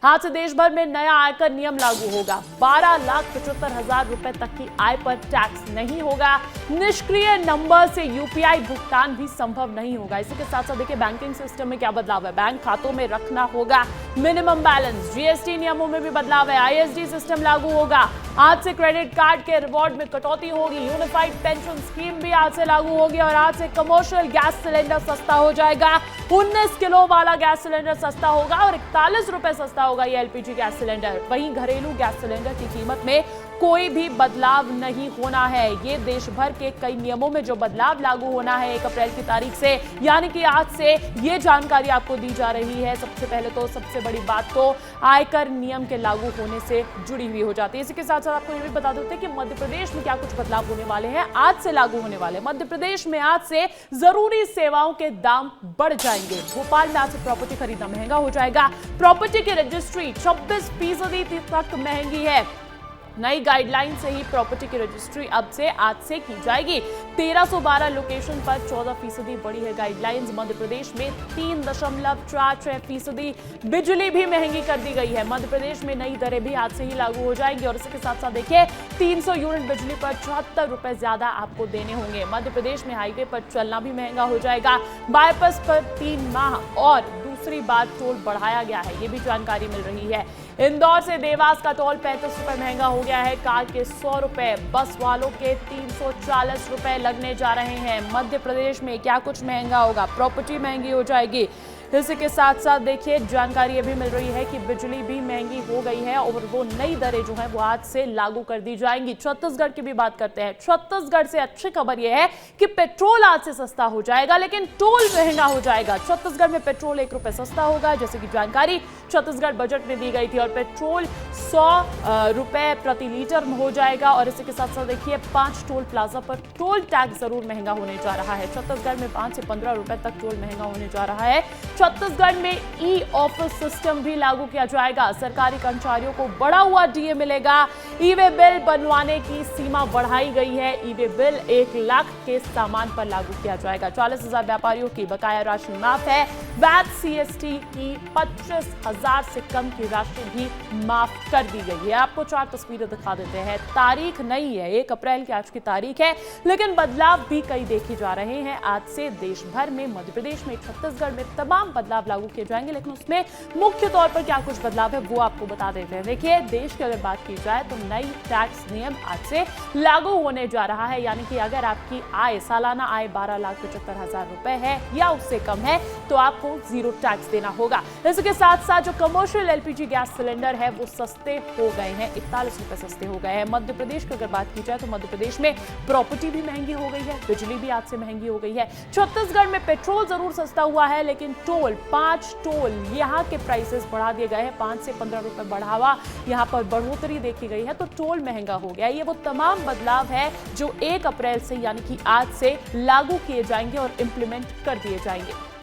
आज से देश भर में नया आयकर नियम लागू होगा। 12,75,000 रुपए तक की आय पर टैक्स नहीं होगा। निष्क्रिय नंबर से यूपीआई भुगतान भी संभव नहीं होगा। इसी के साथ साथ देखिए बैंकिंग सिस्टम में क्या बदलाव है। बैंक खातों में रखना होगा मिनिमम बैलेंस। जीएसटी नियमों में भी बदलाव है। आईएसडी सिस्टम लागू होगा। आज से क्रेडिट कार्ड के रिवॉर्ड में कटौती होगी। यूनिफाइड पेंशन स्कीम भी आज से लागू होगी और आज से कमर्शियल गैस सिलेंडर सस्ता हो जाएगा। 19 किलो वाला गैस सिलेंडर सस्ता होगा और 41 रुपए सस्ता होगा ये एलपीजी गैस सिलेंडर। वहीं घरेलू गैस सिलेंडर की कीमत में कोई भी बदलाव नहीं होना है। ये देश भर के कई नियमों में जो बदलाव लागू होना है 1 अप्रैल की तारीख से, यानी कि आज से ये जानकारी आपको दी जा रही है। सबसे पहले तो सबसे बड़ी बात तो आयकर नियम के लागू होने से जुड़ी हुई हो जाती है। इसी के साथ साथ आपको ये भी बता देते हैं कि मध्य प्रदेश में क्या कुछ बदलाव होने वाले हैं, आज से लागू होने वाले। मध्य प्रदेश में आज से जरूरी सेवाओं के दाम बढ़ जाएंगे। भोपाल में आज से प्रॉपर्टी खरीदना महंगा हो जाएगा। प्रॉपर्टी की रजिस्ट्री 26% तक महंगी है। नई गाइडलाइन से ही प्रॉपर्टी की रजिस्ट्री अब से आज से की जाएगी। 1312 लोकेशन पर 14% बढ़ी है गाइडलाइंस। मध्य प्रदेश में 3.46% बिजली भी महंगी कर दी गई है। मध्य प्रदेश में नई दरें भी आज से ही लागू हो जाएंगी और इसके साथ साथ देखिए 300 यूनिट बिजली पर 74 रुपए ज्यादा आपको देने होंगे। मध्य प्रदेश में हाईवे पर चलना भी महंगा हो जाएगा। बाईपास पर 3 माह और दूसरी बार टोल बढ़ाया गया है, ये भी जानकारी मिल रही है। इंदौर से देवास का टोल 35 रुपए महंगा हो गया है। कार के 100 रुपए, बस वालों के 340 रुपए लगने जा रहे हैं। मध्य प्रदेश में क्या कुछ महंगा होगा, प्रॉपर्टी महंगी हो जाएगी। इसी के साथ साथ देखिए जानकारी ये भी मिल रही है कि बिजली भी महंगी हो गई है और वो नई दरें जो है वो आज से लागू कर दी जाएंगी। छत्तीसगढ़ की भी बात करते हैं। छत्तीसगढ़ से अच्छी खबर यह है कि पेट्रोल आज से सस्ता हो जाएगा, लेकिन टोल महंगा हो जाएगा। छत्तीसगढ़ में पेट्रोल 1 रुपए सस्ता होगा, जैसे कि जानकारी छत्तीसगढ़ बजट में दी गई थी, और पेट्रोल 100 रुपए प्रति लीटर में हो जाएगा। और इसी के साथ साथ देखिए 5 टोल प्लाजा पर टोल टैक्स जरूर महंगा होने जा रहा है। छत्तीसगढ़ में 5 से 15 रुपए तक टोल महंगा होने जा रहा है। छत्तीसगढ़ में ई ऑफिस सिस्टम भी लागू किया जाएगा। सरकारी कर्मचारियों को बढ़ा हुआ डीए मिलेगा। ई वे बिल बनवाने की सीमा बढ़ाई गई है। ई वे बिल 1 लाख के सामान पर लागू किया जाएगा। 40,000 व्यापारियों की बकाया राशि माफ है। वैट सीएसटी की 25,000 से कम की राशि भी माफ कर दी गई है। आपको 4 तस्वीरें दिखा देते हैं। तारीख नहीं है, 1 अप्रैल की आज की तारीख है, लेकिन बदलाव भी कई देखे जा रहे हैं। आज से देश भर में, मध्य प्रदेश में, छत्तीसगढ़ में तमाम बदलाव लागू किए जाएंगे, लेकिन उसमें मुख्य तौर पर क्या कुछ बदलाव है वो आपको बता देते हैं। देखिए देश की अगर बात की जाए तो नई टैक्स नियम आज से लागू होने जा रहा है, यानी कि अगर आपकी आय, सालाना आय 12,75,000 रुपए है या उससे कम है तो आपको 0 टैक्स देना होगा। इसके साथ साथ जो कमर्शियल एलपीजी गैस सिलेंडर है वो सस्ते हो गए हैं, 41 रुपए सस्ते हो गए हैं। मध्य प्रदेश की अगर बात की जाए तो मध्य प्रदेश में प्रॉपर्टी भी महंगी हो गई है, बिजली भी आज से महंगी हो गई है। छत्तीसगढ़ में पेट्रोल जरूर सस्ता हुआ है, लेकिन टोल 5 टोल यहाँ के प्राइसेस बढ़ा दिए गए हैं। 5 से 15 रुपए बढ़ावा यहाँ पर बढ़ोतरी देखी गई है, तो टोल महंगा हो गया। ये वो तमाम बदलाव है जो 1 अप्रैल से यानी कि आज से लागू किए जाएंगे और इंप्लीमेंट कर दिए जाएंगे।